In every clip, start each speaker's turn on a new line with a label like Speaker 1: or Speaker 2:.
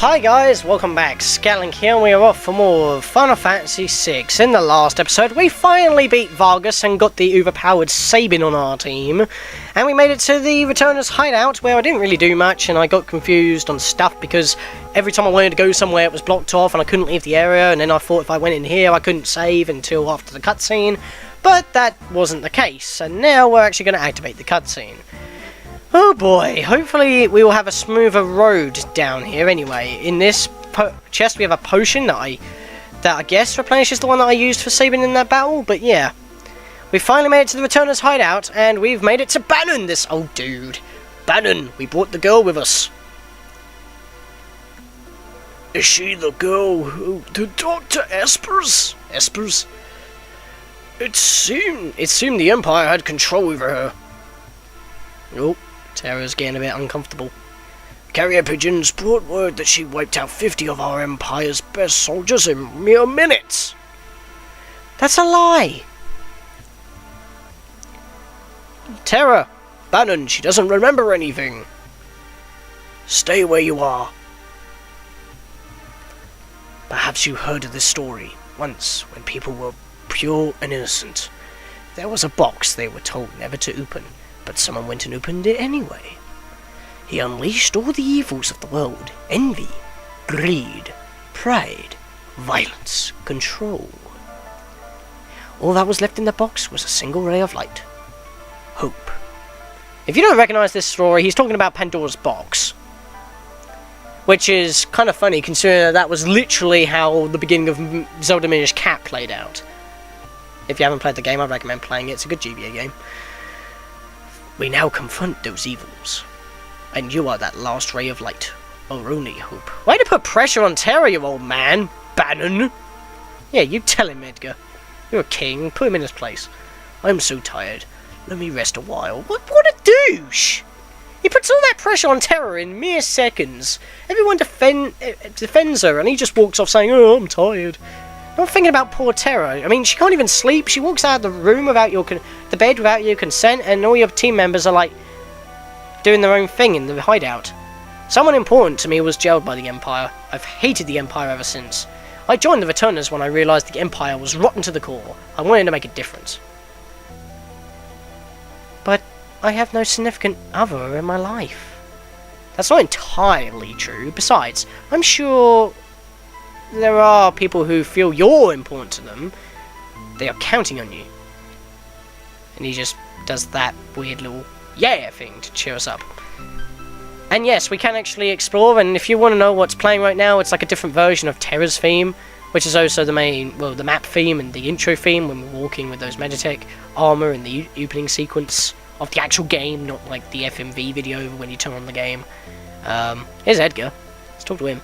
Speaker 1: Hi guys, welcome back. Scatlink here, and we are off for more of Final Fantasy VI. In the last episode, we finally beat Vargas and got the overpowered Sabin on our team. And we made it to the Returners hideout, where I didn't really do much, and I got confused on stuff because every time I wanted to go somewhere it was blocked off and I couldn't leave the area, and then I thought if I went in here I couldn't save until after the cutscene. But that wasn't the case, and now we're actually going to activate the cutscene. Oh boy, hopefully we will have a smoother road down here anyway. In this chest we have a potion that I guess replenishes the one that I used for Sabin in that battle, but yeah. We finally made it to the Returners hideout, and we've made it to Banon, this old dude. Banon, we brought the girl with us. Is she the girl who talked to Espers? Espers? It seemed the Empire had control over her. Oh. Terra's getting a bit uncomfortable. Carrier pigeons brought word that she wiped out 50 of our Empire's best soldiers in mere minutes. That's a lie. Terra, Banon, she doesn't remember anything. Stay where you are. Perhaps you heard of this story. Once, when people were pure and innocent, there was a box they were told never to open. But someone went and opened it anyway. He unleashed all the evils of the world. Envy, greed, pride, violence, control. All that was left in the box was a single ray of light. Hope. If you don't recognize this story, he's talking about Pandora's box. Which is kind of funny, considering that was literally how the beginning of Zelda Minish Cap played out. If you haven't played the game, I recommend playing it. It's a good GBA game. We now confront those evils, and you are that last ray of light, our only hope. Why do you put pressure on Terra, you old man, Banon? Yeah, you tell him, Edgar. You're a king, put him in his place. I'm so tired. Let me rest a while. What a douche! He puts all that pressure on Terra in mere seconds. Everyone defends her, and he just walks off saying, "Oh, I'm tired." I'm thinking about poor Terra. I mean, she can't even sleep. She walks out of the room without the bed without your consent, and all your team members are like doing their own thing in the hideout. Someone important to me was jailed by the Empire. I've hated the Empire ever since. I joined the Returners when I realised the Empire was rotten to the core. I wanted to make a difference. But I have no significant other in my life. That's not entirely true. Besides, I'm sure there are people who feel you're important to them. They are counting on you. And he just does that weird little yeah thing to cheer us up. And yes, we can actually explore, and if you want to know what's playing right now, it's like a different version of Terra's theme, which is also the the map theme and the intro theme when we're walking with those Meditech armor in the opening sequence of the actual game, not like the FMV video when you turn on the game. Here's Edgar. Let's talk to him.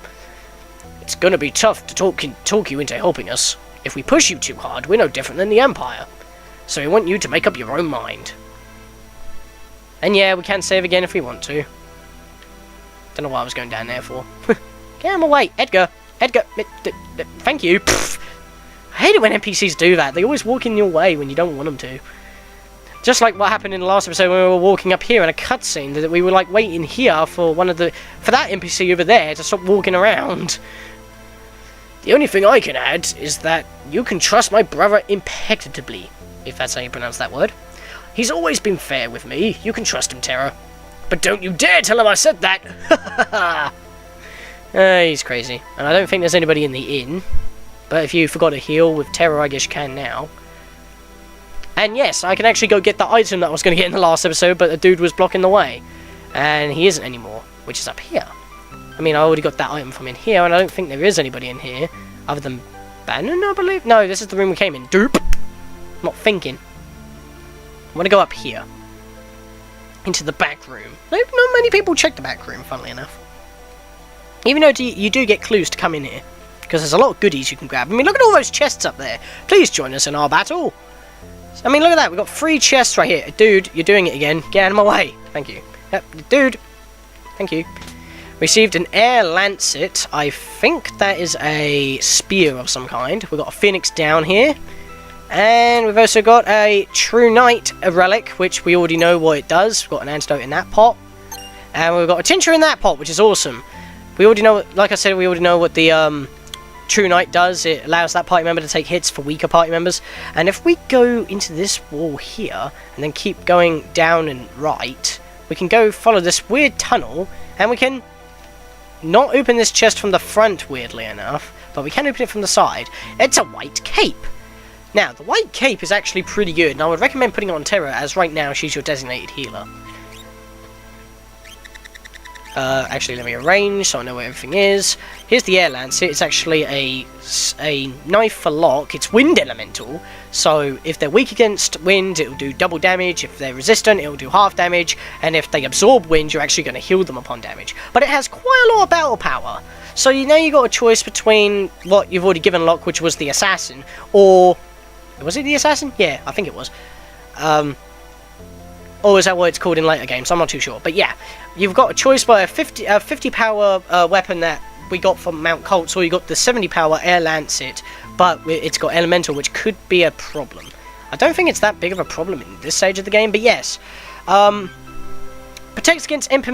Speaker 1: It's gonna be tough to talk you into helping us. If we push you too hard, we're no different than the Empire. So we want you to make up your own mind. And yeah, we can save again if we want to. Don't know what I was going down there for. Get him away, Edgar! Edgar! Thank you! Pfft. I hate it when NPCs do that. They always walk in your way when you don't want them to. Just like what happened in the last episode when we were walking up here in a cutscene, that we were like waiting here for for that NPC over there to stop walking around. The only thing I can add is that you can trust my brother impeccably, if that's how you pronounce that word. He's always been fair with me. You can trust him, Terra. But don't you dare tell him I said that! He's crazy. And I don't think there's anybody in the inn. But if you forgot to heal with Terra, I guess you can now. And yes, I can actually go get the item that I was going to get in the last episode, but the dude was blocking the way. And he isn't anymore, which is up here. I mean, I already got that item from in here, and I don't think there is anybody in here, other than Banon, I believe? No, this is the room we came in. Doop! I'm not thinking. I'm going to go up here. Into the back room. Not many people check the back room, funnily enough. Even though you do get clues to come in here. Because there's a lot of goodies you can grab. I mean, look at all those chests up there. Please join us in our battle. I mean, look at that. We've got 3 chests right here. Dude, you're doing it again. Get out of my way. Thank you. Yep, dude. Thank you. Received an air lancet. I think that is a spear of some kind. We've got a phoenix down here. And we've also got a True Knight relic, which we already know what it does. We've got an antidote in that pot. And we've got a tincture in that pot, which is awesome. We already know, like I said, we already know what the True Knight does. It allows that party member to take hits for weaker party members. And if we go into this wall here, and then keep going down and right, we can go follow this weird tunnel, and we can not open this chest from the front, weirdly enough, but we can open it from the side. It's a white cape. Now, the white cape is actually pretty good, and I would recommend putting it on Terra, as right now she's your designated healer. Actually, let me arrange so I know where everything is. Here's the air lance. It's actually a knife for lock. It's wind elemental, so if they're weak against wind, it'll do double damage. If they're resistant, it'll do half damage. And if they absorb wind, you're actually going to heal them upon damage. But it has quite a lot of battle power. So you know you got a choice between what you've already given lock, which was the assassin, or was it the assassin? Yeah, I think it was. Or is that what it's called in later games? I'm not too sure. But yeah, you've got a choice by a 50 power weapon that we got from Mount Colts, or you got the 70 power Air Lancet, but it's got Elemental, which could be a problem. I don't think it's that big of a problem in this stage of the game, but yes. Protects against Imp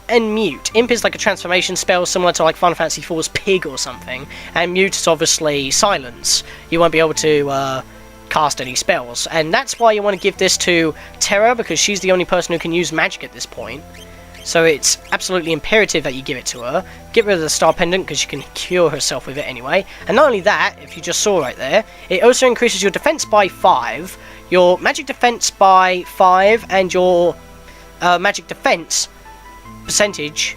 Speaker 1: and Mute. Imp is like a transformation spell similar to like Final Fantasy IV's Pig or something, and Mute is obviously Silence. You won't be able to cast any spells, and that's why you want to give this to Terra, because she's the only person who can use magic at this point. So it's absolutely imperative that you give it to her. Get rid of the Star Pendant, because she can cure herself with it anyway. And not only that, if you just saw right there, it also increases your defense by 5, your magic defense by 5, and your magic defense percentage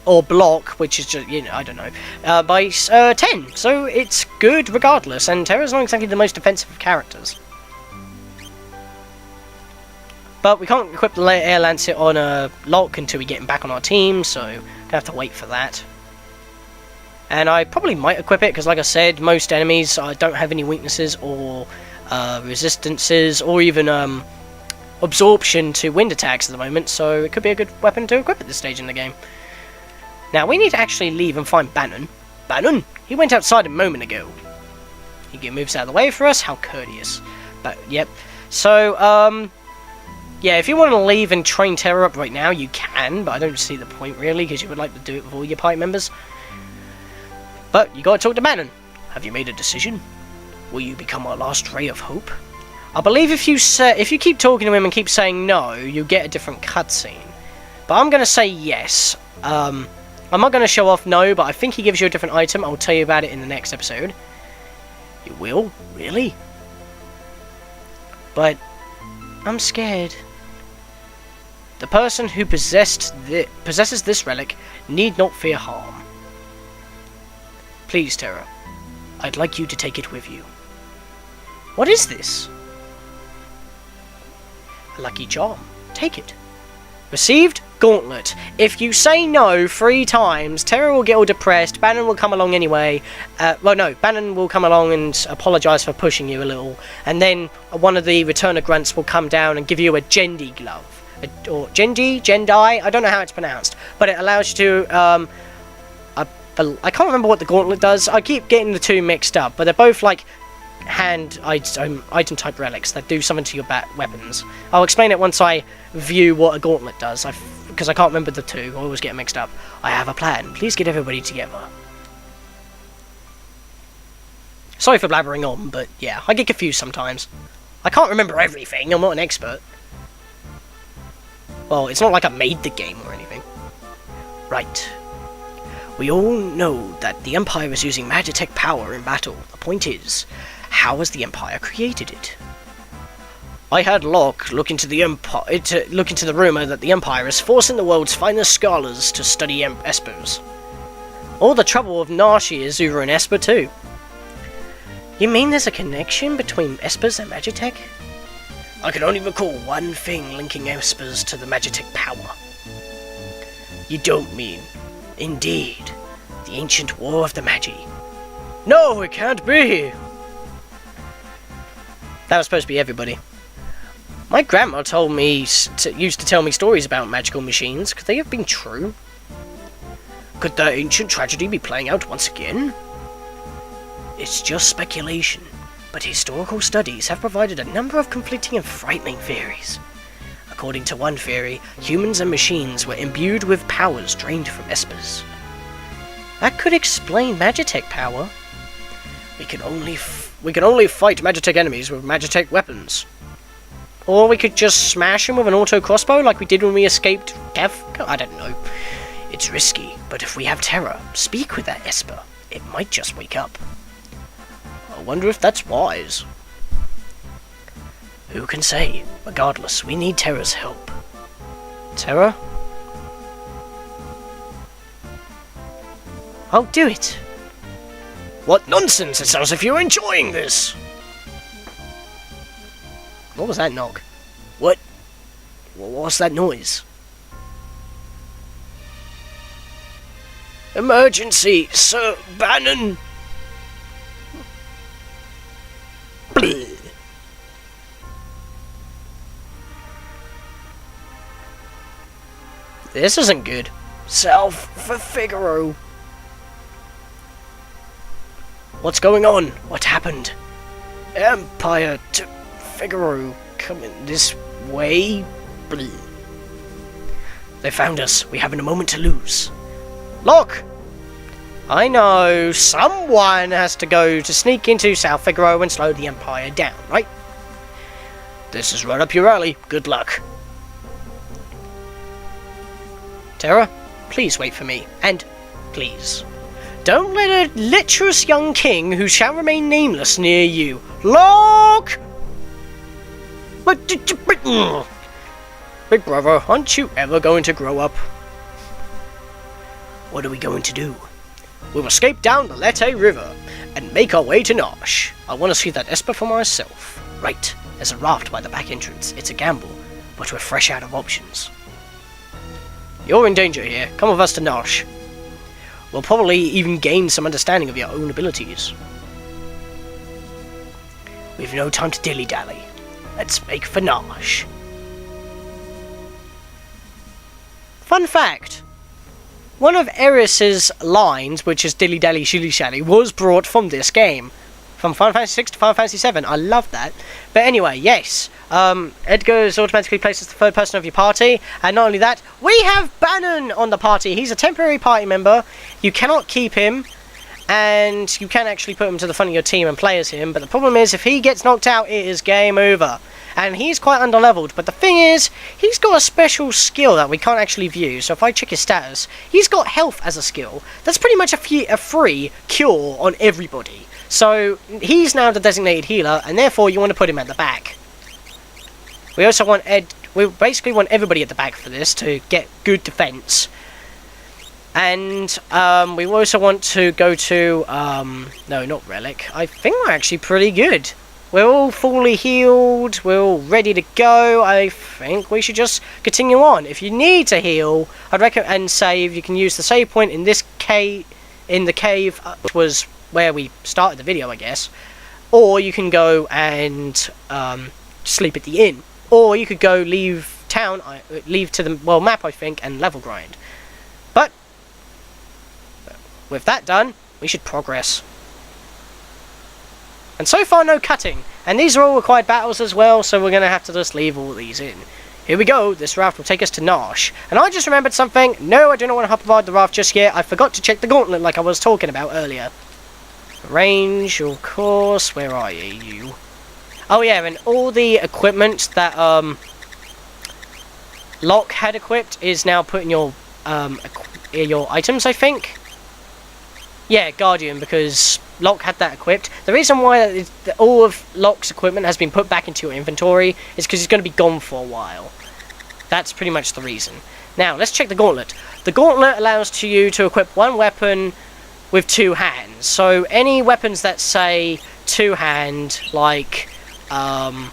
Speaker 1: or block, which is just, you know, I don't know, by 10. So it's good regardless, and Terra's not exactly the most defensive of characters. But we can't equip the Air Lancet on a Locke until we get him back on our team, so gonna have to wait for that. And I probably might equip it, because like I said, most enemies don't have any weaknesses or resistances, or even absorption to wind attacks at the moment, so it could be a good weapon to equip at this stage in the game. Now, we need to actually leave and find Banon. Banon? He went outside a moment ago. He moves out of the way for us. How courteous. But, yep. So, yeah, if you want to leave and train Terra up right now, you can, but I don't see the point, really, because you would like to do it with all your party members. But, you gotta talk to Banon. Have you made a decision? Will you become our last ray of hope? I believe if you keep talking to him and keep saying no, you get a different cutscene. But I'm gonna say yes. I'm not going to show off no, but I think he gives you a different item. I'll tell you about it in the next episode. You will? Really? But I'm scared. The person who possesses this relic need not fear harm. Please, Terra. I'd like you to take it with you. What is this? A lucky charm. Take it. Received? Gauntlet. If you say no 3 times, Terra will get all depressed, Banon will come along anyway. Well, no, Banon will come along and apologise for pushing you a little, and then one of the returner grunts will come down and give you a Genji Glove. Or Genji? Gendai? I don't know how it's pronounced, but it allows you to, I can't remember what the gauntlet does. I keep getting the two mixed up, but they're both like hand item type relics that do something to your weapons. I'll explain it once I view what a gauntlet does, because I can't remember the two. I always get mixed up. I have a plan. Please get everybody together. Sorry for blabbering on, but yeah, I get confused sometimes. I can't remember everything. I'm not an expert. Well, it's not like I made the game or anything. Right. We all know that the Empire is using Magitech power in battle. The point is, how has the Empire created it? I had Locke look into the rumor that the Empire is forcing the world's finest scholars to study espers. All the trouble of Nashi is over an esper too. You mean there's a connection between espers and Magitech? I can only recall one thing linking espers to the Magitech power. You don't mean, indeed, the ancient war of the Magi? No, it can't be! That was supposed to be everybody. My grandma told me, used to tell me stories about magical machines. Could they have been true? Could the ancient tragedy be playing out once again? It's just speculation, but historical studies have provided a number of conflicting and frightening theories. According to one theory, humans and machines were imbued with powers drained from espers. That could explain Magitech power. We can only fight Magitech enemies with Magitech weapons. Or we could just smash them with an Auto-Crossbow like we did when we escaped Death. I don't know. It's risky, but if we have terror, speak with that Esper. It might just wake up. I wonder if that's wise. Who can say? Regardless, we need Terra's help. Terra? Oh, do it! What nonsense! It sounds as if you're enjoying this! What was that knock? What was that noise? Emergency, Sir Banon! Bleh. This isn't good. South for Figaro. What's going on? What happened? Empire to Figaro. Coming this way. Bleh. They found us. We haven't a moment to lose. Look! I know someone has to go to sneak into South Figaro and slow the Empire down, right? This is right up your alley. Good luck. Terra, please wait for me. And, please, don't let a lecherous young king who shall remain nameless near you. Look! Big brother, aren't you ever going to grow up? What are we going to do? We'll escape down the Lette River and make our way to Nosh. I want to see that Esper for myself. Right, there's a raft by the back entrance. It's a gamble, but we're fresh out of options. You're in danger here. Come with us to Nosh. We'll probably even gain some understanding of your own abilities. We've no time to dilly-dally. Let's make for Nosh. Fun fact. One of Eris's lines, which is dilly-dally, shilly-shally, was brought from this game. From Final Fantasy 6 to Final Fantasy 7. I love that. But anyway, yes. Edgar is automatically placed as the third person of your party. And not only that, we have Banon on the party. He's a temporary party member. You cannot keep him. And you can actually put him to the front of your team and play as him. But the problem is, if he gets knocked out, it is game over. And he's quite underleveled. But the thing is, he's got a special skill that we can't actually view. So if I check his status, he's got health as a skill. That's pretty much a free cure on everybody. So he's now the designated healer, and therefore you want to put him at the back. We also want we basically want everybody at the back for this to get good defense. And we also want to go to no, not Relic. I think we're actually pretty good. We're all fully healed. We're all ready to go. I think we should just continue on. If you need to heal, I'd recommend and save. You can use the save point in this cave, which was where we started the video, I guess. Or you can go and sleep at the inn. Or you could go leave town, leave to the map, I think, and level grind. But with that done, we should progress. And so far, no cutting. And these are all required battles as well, so we're going to have to just leave all these in. Here we go. This raft will take us to Nosh. And I just remembered something. No, I do not want to hop aboard the raft just yet. I forgot to check the gauntlet like I was talking about earlier. Range, of course. Where are you? Oh yeah, and all the equipment that Locke had equipped is now put in your items, I think. Yeah, Guardian, because Locke had that equipped. The reason why all of Locke's equipment has been put back into your inventory is because he's going to be gone for a while. That's pretty much the reason. Now, let's check the gauntlet. The gauntlet allows you to equip one weapon with two hands. So any weapons that say two-hand, like the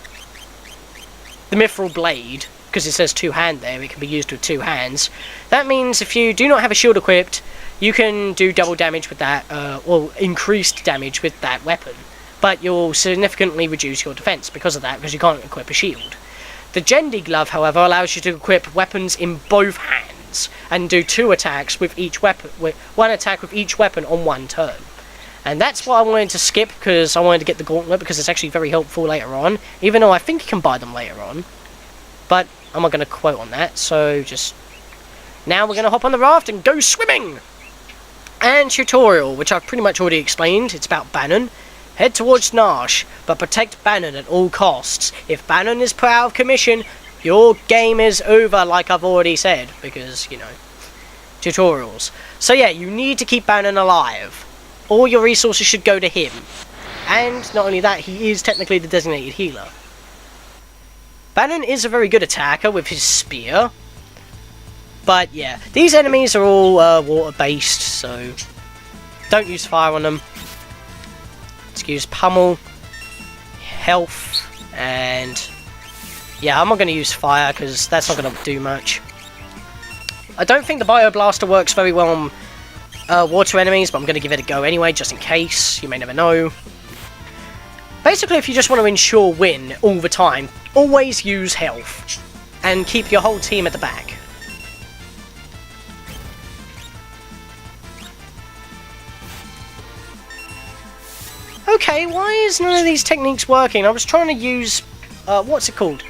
Speaker 1: Mithril Blade, because it says two-hand there, it can be used with two hands. That means if you do not have a shield equipped, you can do double damage with that, or increased damage with that weapon. But you'll significantly reduce your defense because of that, because you can't equip a shield. The Genji Glove, however, allows you to equip weapons in both hands and do two attacks with each weapon, one attack with each weapon on one turn. And that's what I wanted to skip, because I wanted to get the gauntlet, because it's actually very helpful later on, even though I think you can buy them later on. But I'm not going to quote on that, so just... Now we're going to hop on the raft and go swimming! and tutorial, which I've pretty much already explained. It's about Banon. Head towards Nash, but protect Banon at all costs. If Banon is put out of commission, your game is over, like I've already said, because, you know, tutorials. So yeah, you need to keep Banon alive. All your resources should go to him. And not only that, he is technically the designated healer. Banon is a very good attacker with his spear. But yeah, these enemies are all water-based, so don't use fire on them. Let's use pummel, health, and yeah, I'm not going to use fire because that's not going to do much. I don't think the Bio Blaster works very well on water enemies, but I'm going to give it a go anyway, just in case. You may never know. Basically, if you just want to ensure win all the time, always use health and keep your whole team at the back. Okay, why is none of these techniques working? I was trying to use, what's it called?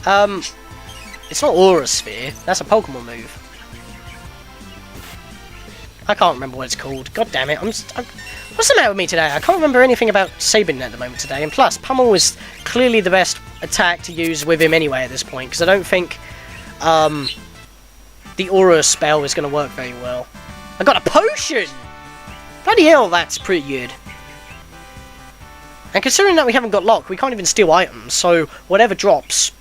Speaker 1: It's not Aura Sphere, that's a Pokemon move. I can't remember what it's called. God damn it, what's the matter with me today? I can't remember anything about Sabin at the moment today. And plus, Pummel was clearly the best attack to use with him anyway at this point, because I don't think the Aura spell is going to work very well. I got a potion! Bloody hell, that's pretty good. And considering that we haven't got lock, we can't even steal items, so whatever drops,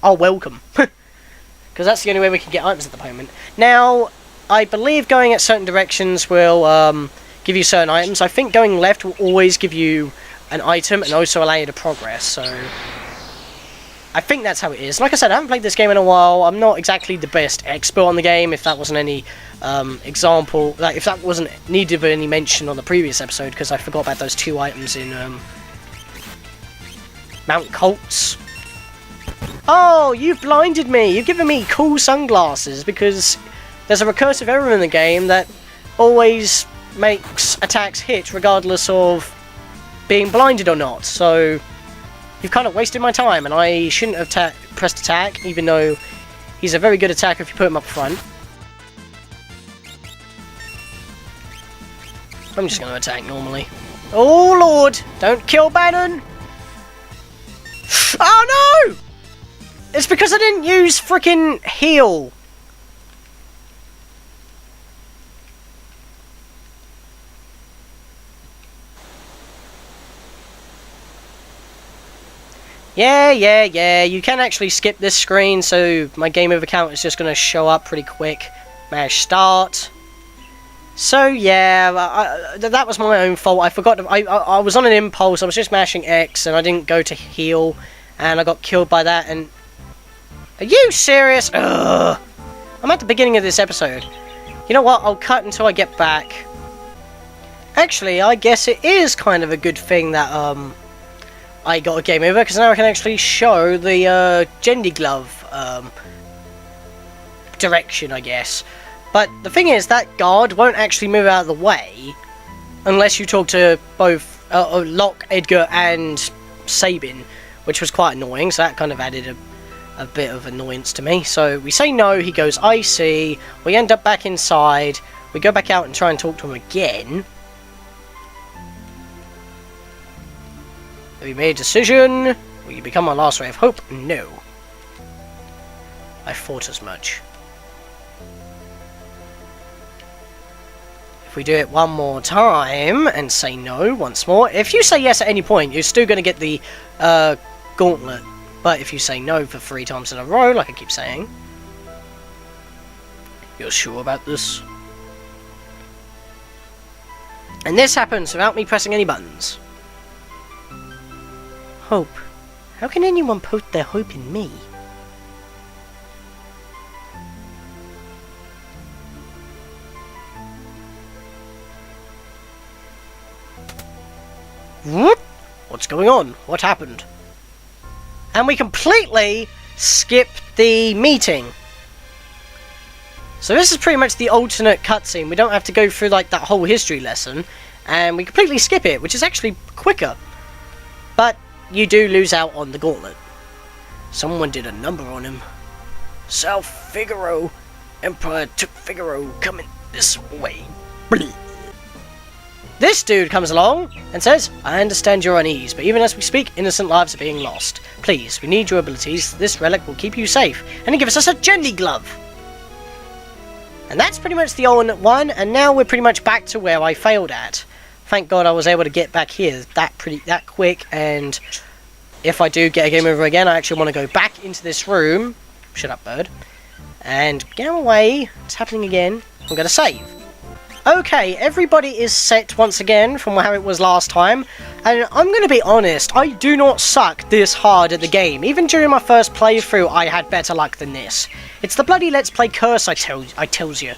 Speaker 1: I'll welcome. Because that's the only way we can get items at the moment. Now, I believe going at certain directions will give you certain items. I think going left will always give you an item and also allow you to progress, so I think that's how it is. Like I said, I haven't played this game in a while. I'm not exactly the best expert on the game, if that wasn't any example, like if that wasn't needed of any mention on the previous episode, because I forgot about those 2 items in Mount Colts. Oh, you've blinded me! You've given me cool sunglasses, because there's a recursive error in the game that always makes attacks hit regardless of being blinded or not, so you've kind of wasted my time, and I shouldn't have pressed attack, even though he's a very good attacker if you put him up front. I'm just going to attack normally. Oh lord! Don't kill Banon! Oh no! It's because I didn't use frickin' heal. Yeah, you can actually skip this screen, so my game over count is just going to show up pretty quick. Mash start. So yeah, that was my own fault. I forgot to, I was on an impulse, I was just mashing X, and I didn't go to heal, and I got killed by that, and... Are you serious? Ugh. I'm at the beginning of this episode. You know what, I'll cut until I get back. Actually, I guess it is kind of a good thing that, I got a game over, because now I can actually show the Genji Glove direction, I guess. But the thing is, that guard won't actually move out of the way unless you talk to both Locke, Edgar, and Sabin, which was quite annoying, so that kind of added a bit of annoyance to me. So we say no, he goes, I see, we end up back inside, we go back out and try and talk to him again. Have you made a decision? Will you become my last ray of hope? No. I thought as much. If we do it one more time and say no once more, if you say yes at any point, you're still going to get the gauntlet. But if you say no for 3 times in a row, like I keep saying, you're sure about this? And this happens without me pressing any buttons. Hope. How can anyone put their hope in me? What? What's going on? What happened? And we completely skip the meeting. So this is pretty much the alternate cutscene. We don't have to go through like that whole history lesson, and we completely skip it, which is actually quicker. But you do lose out on the gauntlet. Someone did a number on him. South Figaro. Empire took Figaro coming this way. Bleep. This dude comes along and says, I understand your unease, but even as we speak, innocent lives are being lost. Please, we need your abilities. This relic will keep you safe. And he gives us a Genji Glove. And that's pretty much the old one, and now we're pretty much back to where I failed at. Thank God I was able to get back here that quick, and if I do get a game over again, I actually want to go back into this room. Shut up, bird. And get away. It's happening again. I'm going to save. Okay, everybody is set once again from how it was last time, and I'm going to be honest, I do not suck this hard at the game. Even during my first playthrough, I had better luck than this. It's the bloody Let's Play curse, I tells you.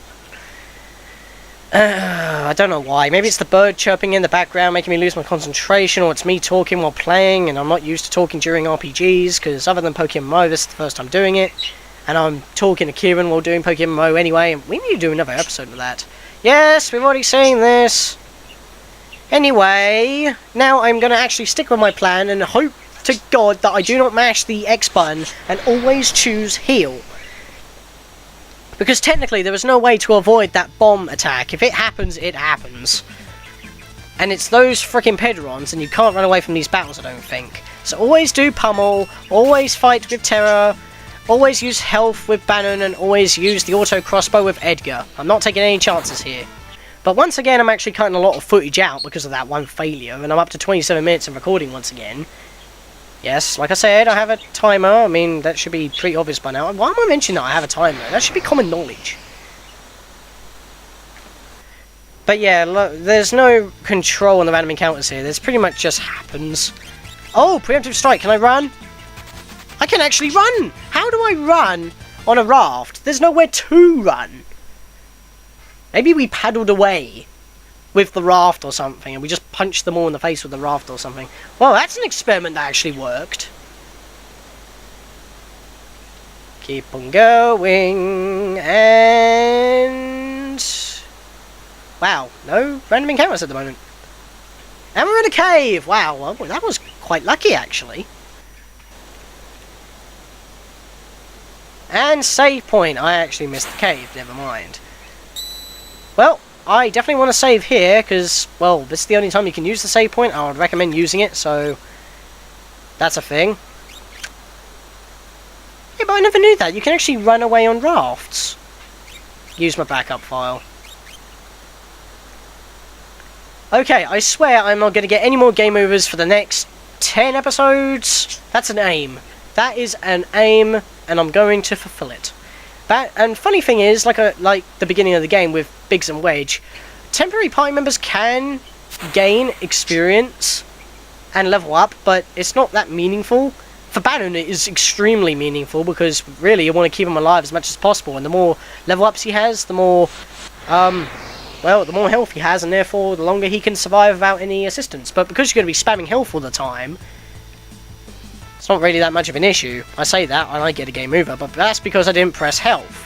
Speaker 1: I don't know why. Maybe it's the bird chirping in the background making me lose my concentration, or it's me talking while playing, and I'm not used to talking during RPGs, because other than Pokemon Mo, this is the first time doing it, and I'm talking to Kieran while doing Pokemon Mo anyway, and we need to do another episode of that. Yes, we've already seen this. Anyway, now I'm going to actually stick with my plan and hope to God that I do not mash the X button and always choose heal. Because technically there is no way to avoid that bomb attack. If it happens, it happens. And it's those freaking Pedrons, and you can't run away from these battles, I don't think. So always do pummel, always fight with terror, always use health with Banon, and always use the Auto-Crossbow with Edgar. I'm not taking any chances here. But once again, I'm actually cutting a lot of footage out because of that one failure, and I'm up to 27 minutes of recording once again. Yes, like I said, I have a timer. I mean, that should be pretty obvious by now. Why am I mentioning that I have a timer? That should be common knowledge. But yeah, look, there's no control on the random encounters here. This pretty much just happens. Oh, preemptive strike. Can I run? I can actually run! How do I run on a raft? There's nowhere to run. Maybe we paddled away with the raft or something, and we just punched them all in the face with the raft or something. Well, that's an experiment that actually worked. Keep on going, and... wow, no random encounters at the moment. And we're in a cave! Wow, well, that was quite lucky, actually. And save point. I actually missed the cave, never mind. Well, I definitely want to save here, because, well, this is the only time you can use the save point. I would recommend using it, so that's a thing. Yeah, but I never knew that. You can actually run away on rafts. Use my backup file. Okay, I swear I'm not going to get any more game overs for the next 10 episodes. That's an aim. That is an aim, and I'm going to fulfill it. And funny thing is, like the beginning of the game with Biggs and Wedge, temporary party members can gain experience and level up, but it's not that meaningful. For Banon, it is extremely meaningful, because really you want to keep him alive as much as possible, and the more level ups he has, the more, well, the more health he has, and therefore the longer he can survive without any assistance. But because you're going to be spamming health all the time, it's not really that much of an issue. I say that and I get a game over, but that's because I didn't press health.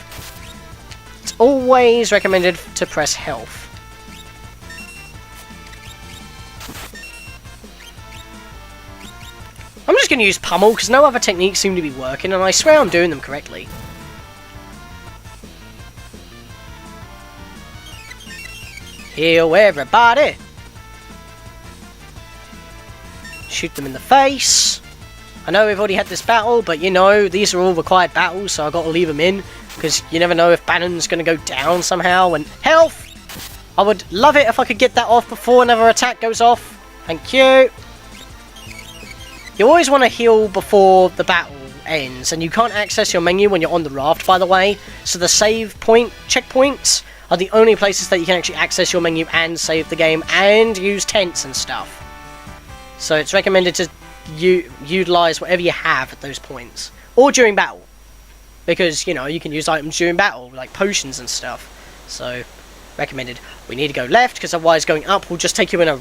Speaker 1: It's always recommended to press health. I'm just going to use pummel because no other techniques seem to be working, and I swear I'm doing them correctly. Heal everybody! Shoot them in the face. I know we've already had this battle, but you know, these are all required battles, so I've got to leave them in, because you never know if Banon's going to go down somehow. And health! I would love it if I could get that off before another attack goes off. Thank you. You always want to heal before the battle ends, and you can't access your menu when you're on the raft, by the way, so the save point checkpoints are the only places that you can actually access your menu and save the game and use tents and stuff. So it's recommended to utilize whatever you have at those points, or during battle, because you know you can use items during battle like potions and stuff. So recommended. We need to go left, because otherwise going up will just take you in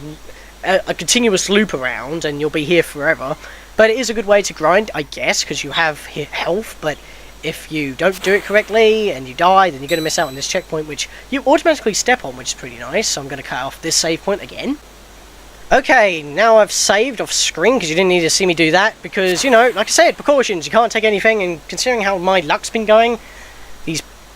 Speaker 1: a continuous loop around and you'll be here forever. But it is a good way to grind, I guess, because you have health. But if you don't do it correctly and you die, then you're going to miss out on this checkpoint, which you automatically step on, which is pretty nice. So I'm going to cut off this save point again. Okay, now I've saved off screen, because you didn't need to see me do that, because, you know, like I said, precautions, you can't take anything, and considering how my luck's been going,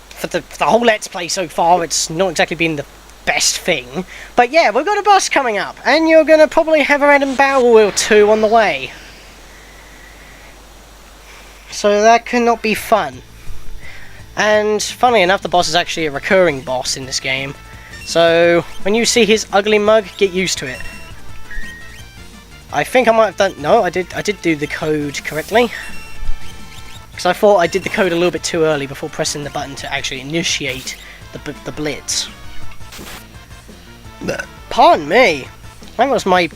Speaker 1: for the whole Let's Play so far, it's not exactly been the best thing. But yeah, we've got a boss coming up, and you're going to probably have a random battle or two on the way. So that cannot be fun. And funnily enough, the boss is actually a recurring boss in this game. So when you see his ugly mug, get used to it. I think I might have done... No, I did do the code correctly. Because I thought I did the code a little bit too early before pressing the button to actually initiate the blitz. Pardon me. That was my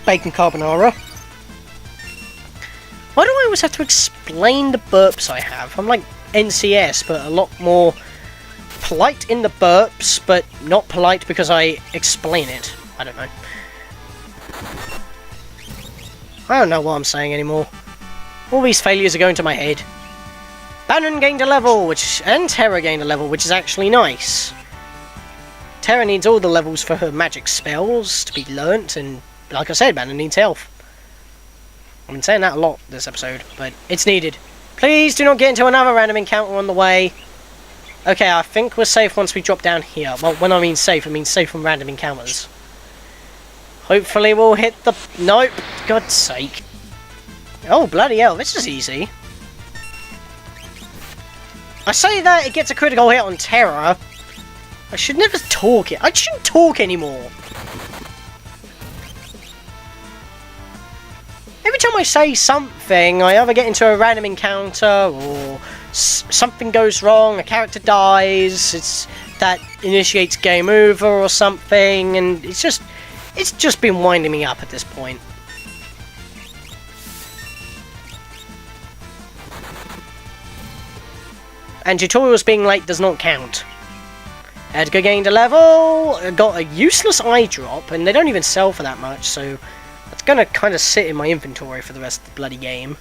Speaker 1: bacon carbonara. Why do I always have to explain the burps I have? I'm like NCS, but a lot more polite in the burps, but not polite because I explain it. I don't know. I don't know what I'm saying anymore. All these failures are going to my head. Banon gained a level, and Terra gained a level, which is actually nice. Terra needs all the levels for her magic spells to be learnt, and like I said, Banon needs health. I've been saying that a lot this episode, but it's needed. Please do not get into another random encounter on the way. Okay, I think we're safe once we drop down here. Well, when I mean safe, I mean safe from random encounters. Hopefully we'll hit the... Nope, God's sake. Oh, bloody hell, this is easy. I say that it gets a critical hit on Terra. I should never talk it. I shouldn't talk anymore. Every time I say something, I either get into a random encounter, or something goes wrong, a character dies, that initiates game over or something, and it's just been winding me up at this point. And tutorials being late does not count. Edgar gained a level, got a useless eye drop, and they don't even sell for that much, so that's gonna kind of sit in my inventory for the rest of the bloody game.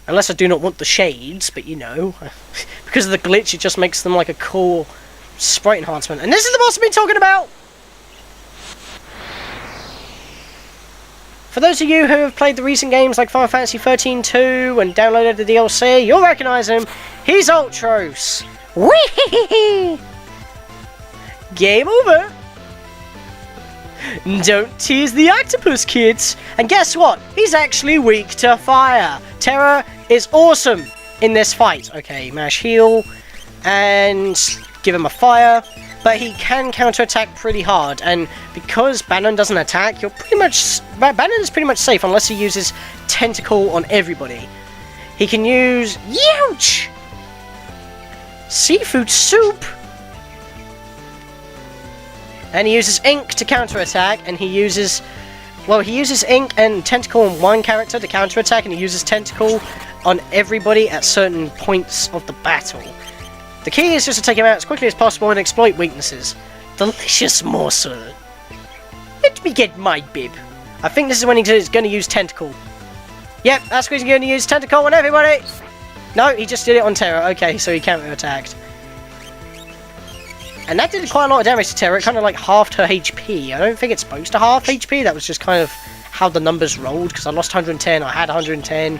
Speaker 1: Unless I do not want the shades, but you know, because of the glitch, it just makes them like a cool sprite enhancement. And this is the boss I've been talking about! For those of you who have played the recent games like Final Fantasy 13-2 and downloaded the DLC, you'll recognise him. He's Ultros. Whee! Game over. Don't tease the octopus, kids. And guess what? He's actually weak to fire. Terra is awesome in this fight. Okay, mash heal and give him a fire. But he can counterattack pretty hard, and because Banon doesn't attack, you're pretty much... Banon is pretty much safe unless he uses Tentacle on everybody. He can use... Youch! Seafood soup! And he uses Ink to counterattack, and he uses... Well, he uses Ink and Tentacle on one character to counterattack, and he uses Tentacle on everybody at certain points of the battle. The key is just to take him out as quickly as possible and exploit weaknesses. Delicious morsel. Let me get my bib. I think this is when he's going to use Tentacle. Yep, that's when he's going to use Tentacle on everybody. No, he just did it on Terra. Okay, so he counter-attacked. And that did quite a lot of damage to Terra. It kind of like halved her HP. I don't think it's supposed to halve HP. That was just kind of how the numbers rolled. Because I lost 110, I had 110.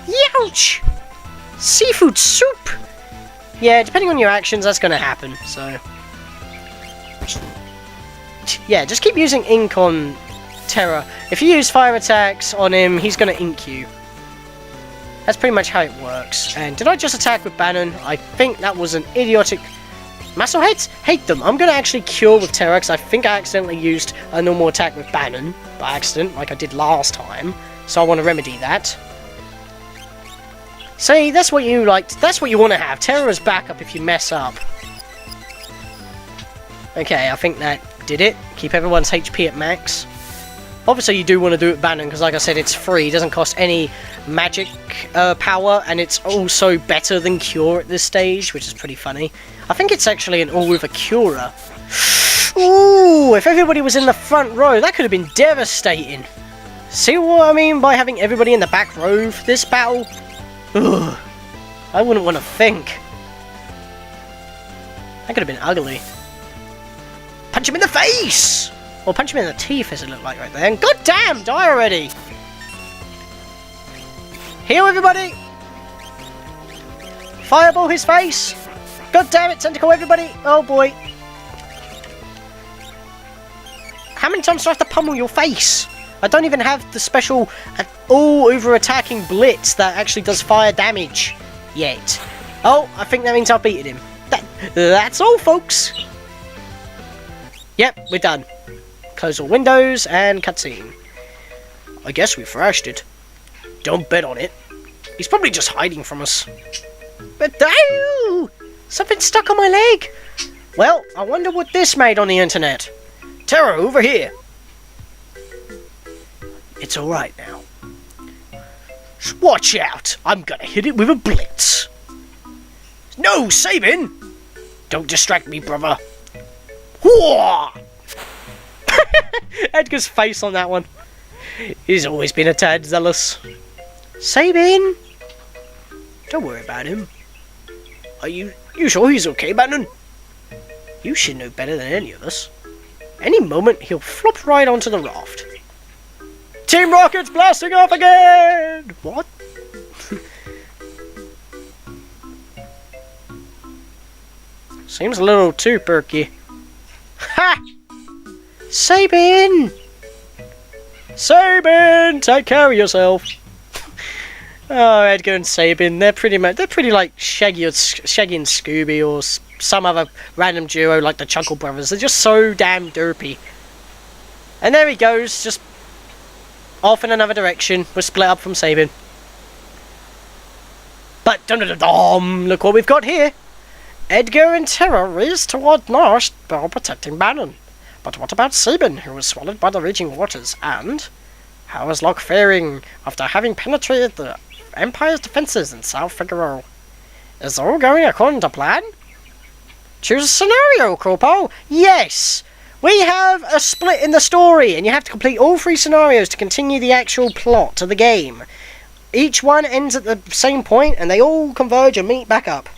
Speaker 1: Youch! Seafood soup! Yeah, depending on your actions, that's going to happen, so... Yeah, just keep using Ink on Terra. If you use fire attacks on him, he's going to ink you. That's pretty much how it works. And did I just attack with Banon? I think that was an idiotic... Muscleheads? Hate them. I'm going to actually cure with Terra, because I think I accidentally used a normal attack with Banon by accident, like I did last time. So I want to remedy that. See, that's what you liked. That's what you want to have. Terra's backup if you mess up. Okay, I think that did it. Keep everyone's HP at max. Obviously, you do want to do it Banon, because like I said, it's free. It doesn't cost any magic power, and it's also better than Cure at this stage, which is pretty funny. I think it's actually an all with a Curer. Ooh, if everybody was in the front row, that could have been devastating. See what I mean by having everybody in the back row for this battle? Ugh, I wouldn't want to think. That could have been ugly. Punch him in the face! Or punch him in the teeth, as it looked like right there. And god damn, die already! Heal everybody! Fireball his face! God damn it, Tentacle everybody! Oh boy! How many times do I have to pummel your face? I don't even have the special all-over-attacking blitz that actually does fire damage yet. Oh, I think that means I've beaten him. That's all, folks. Yep, we're done. Close all windows and cutscene. I guess we thrashed it. Don't bet on it. He's probably just hiding from us. But ow! Something stuck on my leg. Well, I wonder what this made on the internet. Terra, over here. It's alright now. Watch out! I'm gonna hit it with a blitz. No, Sabin! Don't distract me, brother. Whoa! Edgar's face on that one. He's always been a tad zealous. Sabin! Don't worry about him. Are you sure he's okay, Banon? You should know better than any of us. Any moment, he'll flop right onto the raft. Team Rocket's blasting off again! What? Seems a little too perky. Ha! Sabin! Sabin! Take care of yourself. Oh, Edgar and Sabin, they're pretty like Shaggy and Scooby or some other random duo like the Chuckle Brothers. They're just so damn derpy. And there he goes, just off in another direction. We're split up from Sabin. But dum-dum-dum-dum, look what we've got here. Edgar and Terra race toward Nash while protecting Banon. But what about Sabin, who was swallowed by the raging waters? And how is Locke faring after having penetrated the Empire's defenses in South Figaro? Is all going according to plan? Choose a scenario, Corpo. Yes! We have a split in the story, and you have to complete all 3 scenarios to continue the actual plot of the game. Each one ends at the same point, and they all converge and meet back up.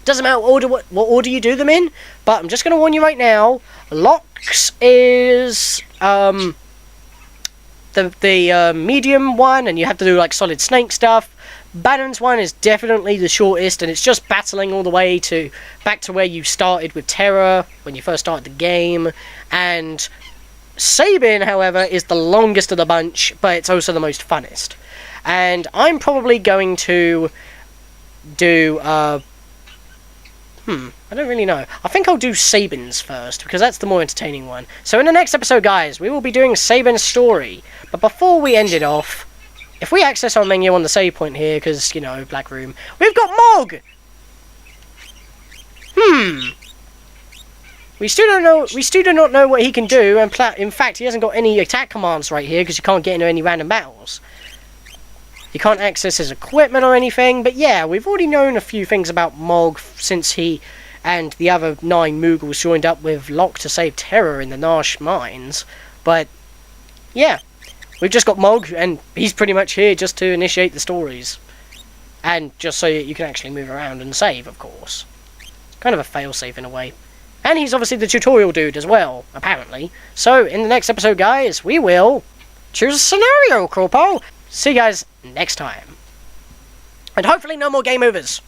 Speaker 1: Doesn't matter what order you do them in, but I'm just going to warn you right now. Locke's is the medium one, and you have to do like Solid Snake stuff. Banon's one is definitely the shortest, and it's just battling all the way back to where you started with Terra when you first started the game. And Sabin, however, is the longest of the bunch, but it's also the most funnest. And I'm probably going to do I don't really know. I think I'll do Sabin's first, because that's the more entertaining one. So in the next episode, guys, we will be doing Sabin's story. But before we end it off, if we access our menu on the save point here, because, you know, Black Room, we've got Mog! We still do not know what he can do, and in fact, he hasn't got any attack commands right here, because you can't get into any random battles. You can't access his equipment or anything, but yeah, we've already known a few things about Mog since he and the other 9 Moogles joined up with Locke to save Terra in the Nash mines. But yeah, we've just got Mog, and he's pretty much here just to initiate the stories. And just so you can actually move around and save, of course. Kind of a failsafe in a way. And he's obviously the tutorial dude as well, apparently. So, in the next episode, guys, we will choose a scenario, Corpo. See you guys next time. And hopefully no more game overs.